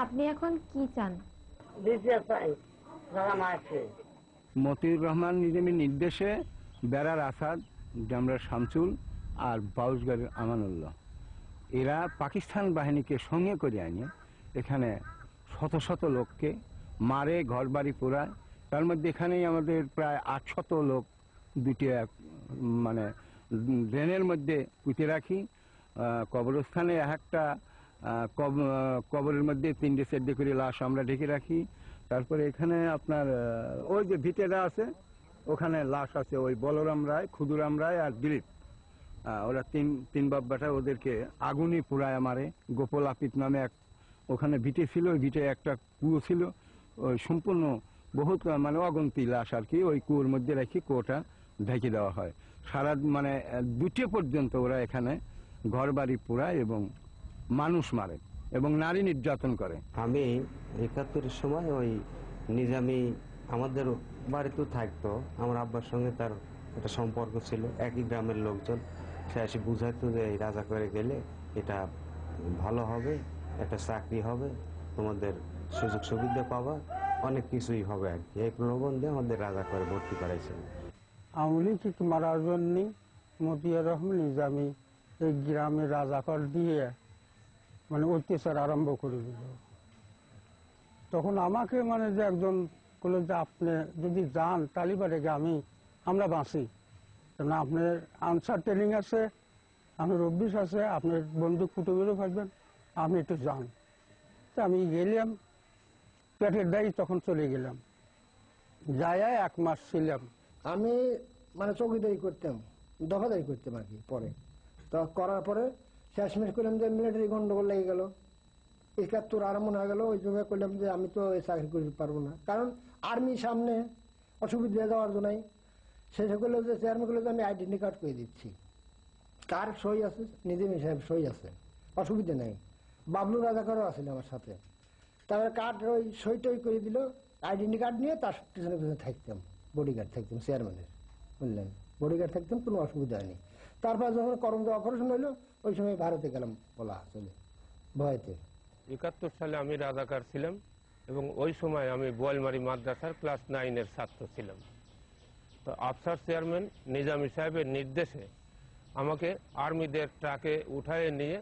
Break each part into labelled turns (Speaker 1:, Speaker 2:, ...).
Speaker 1: আপনি এখন কি চান?
Speaker 2: মতিউর রহমান নিজামীর নির্দেশে বেড়ার আসাদ, জামরার শামসুল আর বাউসগাড়ির আমানুল্লাহ এরা পাকিস্তান বাহিনীকে সঙ্গে করে আনে এখানে শত শত লোককে মারে, ঘর বাড়ি পোড়ায়। তার মধ্যে এখানেই আমাদের প্রায় 800 লোক দুটি মানে ড্রেনের মধ্যে পুঁতে রাখি। কবরস্থানে একটা কবরের মধ্যে 3-4 করে লাশ আমরা ঢেকে রাখি। তারপরে এখানে আপনার ওই যে ভিটেরা আছে ওখানে লাশ আছে, ওই বলরাম রায়, ক্ষুদিরাম রায় আর দিলীপ। ওরা তিন বাপ বেটা, ওদেরকে আগুনই পোড়ায় মারে। গোপাল আপিত নামে এক ওখানে ভিটে ছিল, ওই ভিটে একটা কুয়ো ছিল, ওই সম্পূর্ণ বহুত মানে অগন্তি লাশ আর কি ওই কুয়োর মধ্যে রেখে কুয়োটা ঢেকে দেওয়া হয়। সারা মানে 2টা পর্যন্ত ওরা এখানে ঘর বাড়ি পোড়ায় এবং মানুষ মারে এবং নারী নির্যাতন করে।
Speaker 3: আমি 71-এর সময় ওই নিজামী আমাদের বাড়িতে থাকতো, আমার আব্বার সঙ্গে তার একটা সম্পর্ক ছিল, একই গ্রামের লোকজন। সে এসে বুঝাইতো যে এই রাজা করে গেলে এটা ভালো হবে, একটা চাকরি হবে, তোমাদের সুযোগ সুবিধা পাবা, অনেক কিছুই হবে আর কি। এই প্রলোভন দিয়ে আমাদের রাজা করে ভর্তি করাইছিল।
Speaker 4: আওয়ামী লীগ মারার জন্য মতিউর রহমান নিজামী এই গ্রামে রাজাকার দিয়ে মানে অত্যাচার আরম্ভ করে দিল। তখন আমাকে মানে যে একজন বলল যে আপনি যদি যান তালিবারে গ্রামে আমরা বাঁচি, না আপনার আনসার ট্রেনিং আছে, আপনার অভ্যাস আছে, আপনার বন্দুক ফুটে থাকবেন, আপনি একটু যান। তো আমি গেলাম, পেটের দায়ী তখন চলে গেলাম, যাই 1 মাস ছিলাম।
Speaker 5: আমি মানে চৌকিদারি করতাম, দফাদারি করতাম আর কি। পরে তো করার পরে শেষমেশ করলাম যে মিলিটারি গন্ডগোল লেগে গেল, 71 আরম্ভ হয়ে গেল। ওই জন্য করলাম যে আমি তো এই চাকরি করতে পারবো না, কারণ আর্মি সামনে অসুবিধা দেওয়ার জন্য। শেষে করলো যে চেয়ারম্যান করলো যে আমি আইডেন্টি কার্ড করে দিচ্ছি, কার সই আছে, নিজামী সাহেব সই আছে, অসুবিধা নেই। বাবলু রাজাকারও আসলে আমার সাথে, তারপরে কার্ড ওই সই টই করে দিল, আইডেন্টি কার্ড নিয়ে তার পিছনে পিছনে থাকতাম, বডিগার্ড থাকতাম চেয়ারম্যানের, বুঝলেন, বডিগার্ড থাকতাম, কোনো অসুবিধা হয়নি। তারপর যখন করমজা অপারেশন হইলো ওই সময় ভারতে গেলাম বলা চলে ভয়তে।
Speaker 6: 71 সালে আমি রাজাকার ছিলাম এবং ওই সময় আমি বোয়ালমারি মাদ্রাসার ক্লাস 9-এর ছাত্র ছিলাম। তো আফসার চেয়ারম্যান নিজামী সাহেবের নির্দেশে আমাকে আর্মিদের ট্রাকে উঠায়ে নিয়ে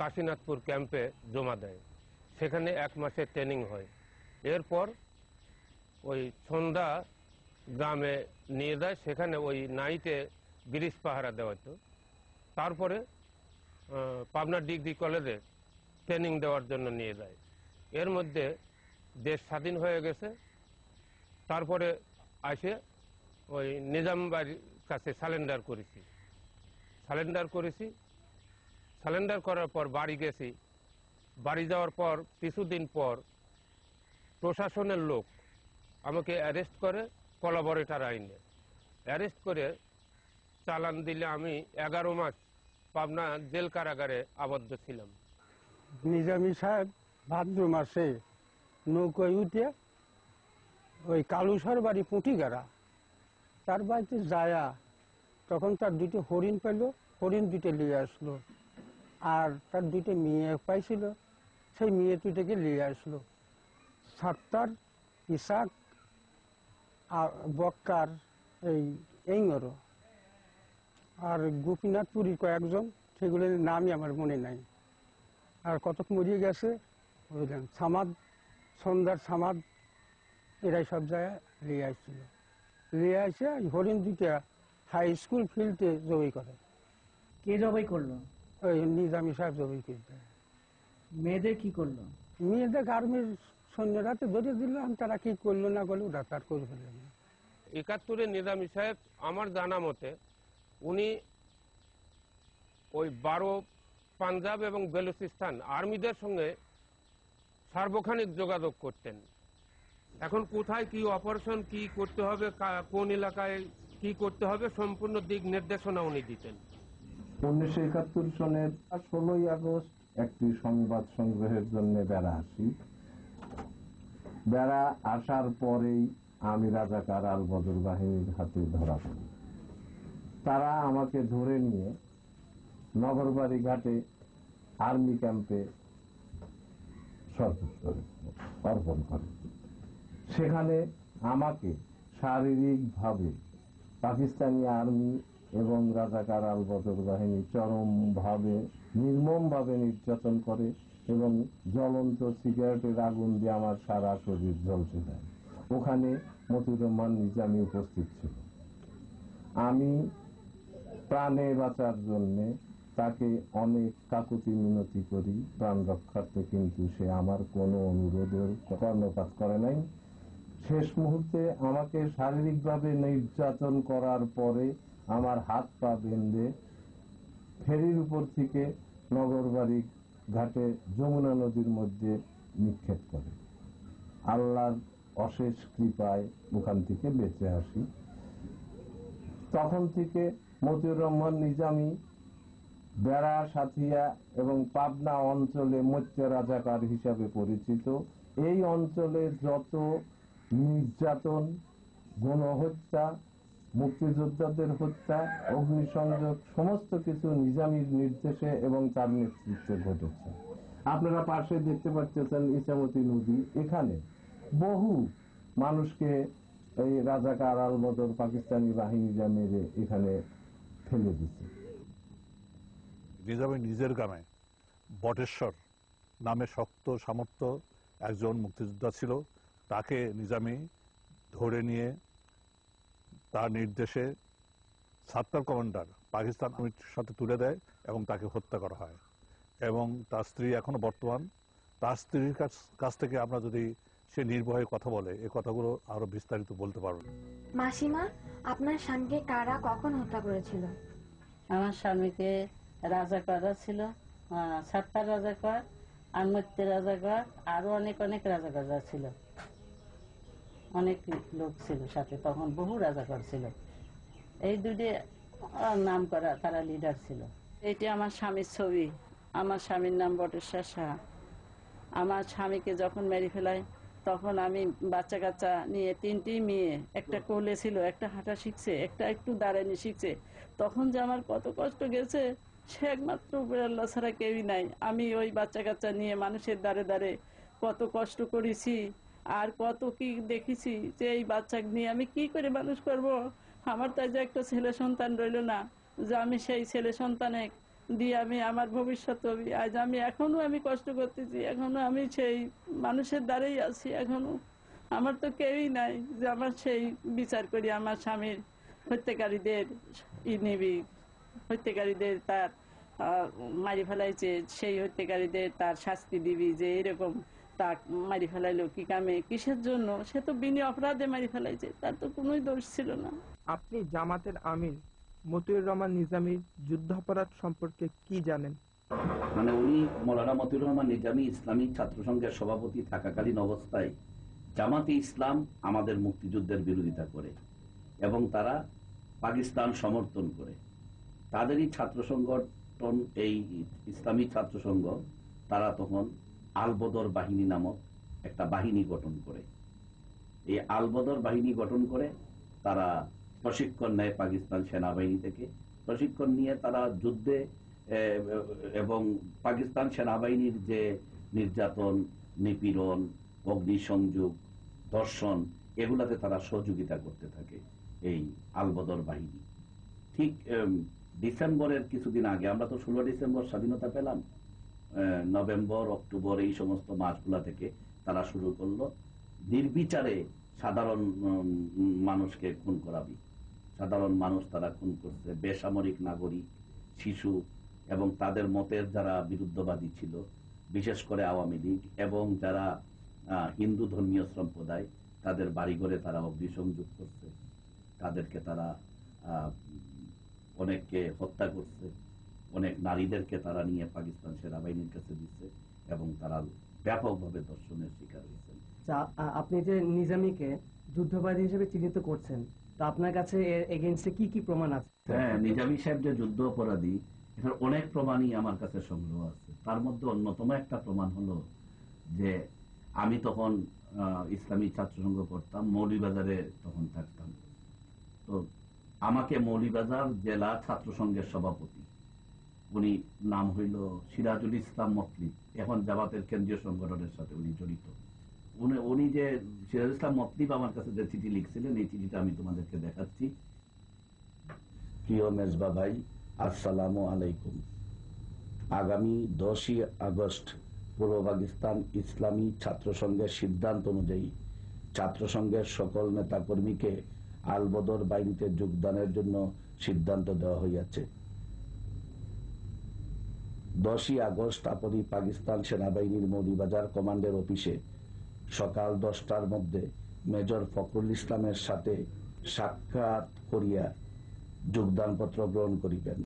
Speaker 6: কাশীনাথপুর ক্যাম্পে জমা দেয়। সেখানে 1 মাসের ট্রেনিং হয়। এরপর ওই সন্ধ্যা গ্রামে নিয়ে যায়, সেখানে ওই নাইটে ব্রিজ পাহারা দেওয়া হতো। তারপরে পাবনা ডিগ্রি কলেজে ট্রেনিং দেওয়ার জন্য নিয়ে যায়। এর মধ্যে দেশ স্বাধীন হয়ে গেছে। তারপরে আসে ওই নিজাম বাড়ির কাছে সারেন্ডার করার পর বাড়ি গেছি। বাড়ি যাওয়ার পর কিছুদিন পর প্রশাসনের লোক আমাকে অ্যারেস্ট করে কোলাবরেটর আইনে। অ্যারেস্ট করে চালান দিলে আমি 11 মাস পাবনা জেল কারাগারে আবদ্ধ ছিলাম।
Speaker 4: নিজামী সাহেব ভাদ্র মাসে নৌকায় উঠে ওই কালুসর বাড়ি পুঁটিগাড়া তার বাড়িতে যায়া তখন তার 2টি হরিণ পেল, হরিণ 2টে নিয়ে আসলো, আর তার 2টে মেয়ে পাইছিল, সেই মেয়ে 2টাকে নিয়ে আসলো। সাত্তার, ইসাক আর বক্কার এই এঙ্গরো আর গোপীনাথপুরীর কয়েকজন, সেগুলোর নামই আমার মনে নাই। আর কতক মরিয়ে গেছে বুঝলেন, সামাদ, সন্ধ্যার সামাদ, এরাই সব জায়গায় নিয়ে আসছিল। নিয়ে আসে হরিণ 2টা হাই স্কুল ফিল্ডে জবাই করে।
Speaker 7: কে জবাই করলো?
Speaker 4: ওই নিজামী সাহেব জবাই করতে।
Speaker 7: মেয়েদের কি করলো?
Speaker 4: মেয়েদের আর্মির সৈন্যরাতে ধরে দিল, তারা কি করলো না করলো ওটা তার করে ফেলল না।
Speaker 6: 71-এ নিজামী সাহেব আমার জানা মতে উনি ওই 12 পাঞ্জাব এবং বেলুচিস্তান আর্মিদের সঙ্গে সার্বক্ষণিক যোগাযোগ করতেন। এখন কোথায় কি অপারেশন কি করতে হবে, কোন এলাকায় কি করতে হবে, সম্পূর্ণ দিক নির্দেশনা উনি দিতেন।
Speaker 8: 1971 সনের 16ই আগস্ট একটি সংবাদ সংগ্রহের জন্য বেড়া আসি। বেড়া আসার পরেই আমি রাজাকার আল বদর বাহিনীর হাতে ধরা পড়ি। তারা আমাকে ধরে নিয়ে নগরবাড়ি ঘাটে আর্মি ক্যাম্পে সর্বস্ব অর্পণ করে। সেখানে আমাকে শারীরিকভাবে পাকিস্তানি আর্মি এবং রাজাকার আল বদর বাহিনী চরমভাবে নির্মমভাবে নির্যাতন করে এবং জ্বলন্ত সিগারেটের আগুন দিয়ে আমার সারা শরীর জ্বলতে দেয়। ওখানে মতিউর রহমান নিজামী উপস্থিত ছিল। আমি প্রাণে বাঁচার জন্য তাকে অনেক কাকুতি মিনতি করি প্রাণ রক্ষার্থে, কিন্তু সে আমার কোনো অনুরোধের কর্ণপাত করে নাই। শেষ মুহূর্তে আমাকে শারীরিকভাবে নির্যাতন করার পরে আমার হাত পা বেঁধে ফেরির উপর থেকে নগরবাড়ি ঘাটে যমুনা নদীর মধ্যে নিক্ষেপ করে। আল্লাহর অশেষ কৃপায় ওখান থেকে বেঁচে আসি। তখন থেকে মতিউর রহমান নিজামী বেড়া, সাথিয়া এবং পাবনা অঞ্চলে মৎস্য রাজাকার হিসাবে পরিচিত। এই অঞ্চলে যত নির্যাতন, গণহত্যা, মুক্তিযোদ্ধাদের হত্যা, অগ্নিসংযোগ সমস্ত কিছু নিজামীর নির্দেশে এবং তার নেতৃত্বে ঘটেছে। আপনারা পাশে দেখতে পাচ্ছেন ইছামতি নদী, এখানে বহু মানুষকে এই রাজাকার আল বদর পাকিস্তানি বাহিনীরা মেরে এখানে ফেলে দিচ্ছে।
Speaker 1: নিজামী নিজের গ্রামে বটেশ্বর নামে শক্ত সামর্থ্য একজন মুক্তিযোদ্ধা ছিল। তাকে নিজামী ধরে নিয়ে তার নির্দেশে সাত্তার কমান্ডার পাকিস্তান আর্মির সাথে তুলে দেয় এবং তাকে হত্যা করা হয়। এবং তার স্ত্রী এখনো বর্তমান। তার স্ত্রীর কাছ থেকে আমরা যদি সে নির্ভয়ে কথা বলে, এই কথাগুলো আরো বিস্তারিত বলতে পারবো।
Speaker 9: মাসিমা, আপনার স্বামীকে কারা কখন হত্যা করেছিল?
Speaker 10: আমার স্বামীকে রাজাকাররা ছিল, সাত্তার রাজাকার, আনমত্য রাজাকার, আরো অনেক অনেক রাজাকাররা ছিল। অনেক লোক ছিল সাথে, তখন বহু রাজাকার ছিল। এই দুটি নাম করা তারা লিডার ছিল। এটি আমার স্বামীর ছবি। আমার স্বামীর নাম বটেশ্বর সাহা। আমার স্বামীকে যখন মেরে ফেলায় তখন আমি বাচ্চা কাচ্চা নিয়ে, তিনটি মেয়ে, একটা কোলে ছিল, একটা হাঁটা শিখছে, একটা একটু দাঁড়ানি শিখছে। তখন যে আমার কত কষ্ট গেছে সে একমাত্র উপরে আল্লাহ ছাড়া কেউই নাই। আমি ওই বাচ্চা কাচ্চা নিয়ে মানুষের দ্বারে দ্বারে কত কষ্ট করেছি আর কত কি দেখেছি যে এই বাচ্চা নিয়ে আমি কি করে মানুষ করব। আমার তাই যে একটা ছেলে সন্তান রইল না, যে আমি সেই ছেলে সন্তানে দিয়ে আমি আমার ভবিষ্যৎ হবি। আজ আমি এখনো আমি কষ্ট করতেছি, এখনো আমি সেই মানুষের দ্বারেই আছি। এখনো আমার তো কেউই নাই যে আমার সেই বিচার করি আমার স্বামীর হত্যাকারীদের নিবি, হত্যাকারীদের তার মারি ফেলাইছে, সেই হত্যাকারীদের তার শাস্তি দিবি, যে এরকম তা মারি ফেলাইলো কি কামে, কিসের জন্য? সে তো বিনি অপরাধে মারি ফেলাইছে, তার তো কোনোই দোষ ছিল না।
Speaker 11: আপনি জামাতের আমির মতিউর রহমান নিজামীর যুদ্ধাপরাধ সম্পর্কে কি জানেন?
Speaker 12: মানে উনি মৌলানা মতিউর রহমান নিজামী ইসলামী ছাত্র সংঘের সভাপতি থাকাকালীন অবস্থায় জামাতে ইসলাম আমাদের মুক্তিযুদ্ধের বিরোধিতা করে এবং তারা পাকিস্তান সমর্থন করে। তাদেরই ছাত্র সংগঠন এই ইসলামী ছাত্র সংঘ, তারা তখন আলবদর বাহিনী নামক একটা বাহিনী গঠন করে। এই আলবদর বাহিনী গঠন করে তারা প্রশিক্ষণ নেয় পাকিস্তান সেনাবাহিনী থেকে। প্রশিক্ষণ নিয়ে তারা যুদ্ধে এবং পাকিস্তান সেনাবাহিনীর যে নির্যাতন, নিপীড়ন, অগ্নিসংযোগ, ধর্ষণ, এগুলাতে তারা সহযোগিতা করতে থাকে এই আলবদর বাহিনী। ঠিক ডিসেম্বরের কিছুদিন আগে, আমরা তো 16 ডিসেম্বর স্বাধীনতা পেলাম, নভেম্বর, অক্টোবর এই সমস্ত মাসগুলা থেকে তারা শুরু করলো নির্বিচারে সাধারণ মানুষকে খুন করাবি। সাধারণ মানুষ তারা খুন করছে, বেসামরিক নাগরিক, শিশু এবং তাদের মতের যারা বিরুদ্ধবাদী ছিল, বিশেষ করে আওয়ামী লীগ এবং যারা হিন্দু ধর্মীয় সম্প্রদায়, তাদের বাড়িঘরে তারা অগ্নিসংযোগ করছে, তাদেরকে তারা অনেককে হত্যা করছে, অনেক নারীদেরকে তারা নিয়ে পাকিস্তান সেনাবাহিনীর কাছে দিচ্ছে এবং তারা ব্যাপকভাবে ধর্ষণের শিকার হয়েছেন।
Speaker 7: আপনি যে নিজামীকে যুদ্ধাপরাধী হিসেবে চিহ্নিত করছেন, তো আপনার কাছে এর এগেইনস্টে কি কি প্রমাণ আছে?
Speaker 12: হ্যাঁ, নিজামী সাহেব যে যুদ্ধ অপরাধী, এটার অনেক প্রমাণই আমার কাছে সংগ্রহ আছে। তার মধ্যে অন্যতম একটা প্রমাণ হলো যে আমি তখন ইসলামী ছাত্র সংঘ করতাম, মৌলভীবাজারে তখন থাকতাম। তো আমাকে মৌলভীবাজার জেলা ছাত্র সংঘের সভাপতি, উনি নাম হইল সিরাজুল ইসলাম মতলিব, এখন জামাতের কেন্দ্রীয় সংগঠনের সাথে উনি জড়িত। উনি যে সিরাজ ইসলাম মতলিব আমার কাছে যে চিঠি লিখছিলেন, এই চিঠিটা আমি তোমাদেরকে দেখাচ্ছি। প্রিয় মেজবা ভাই, আসসালামু আলাইকুম। আগামী 10ই আগস্ট পূর্ব পাকিস্তান ইসলামী ছাত্র সংঘের সিদ্ধান্ত অনুযায়ী ছাত্র সংঘের সকল নেতাকর্মীকে আলবদর বাহিনীতে যোগদানের জন্য সিদ্ধান্ত দেওয়া হইয়াছে। 10ই আগস্ট আপনি পাকিস্তান সেনাবাহিনীর মৌলভীবাজার কমান্ডের অফিসে সকাল 10টার মধ্যে মেজর ফখরুল ইসলামের সাথে সাক্ষাৎ করিয়া যোগদানপত্র গ্রহণ করিবেন।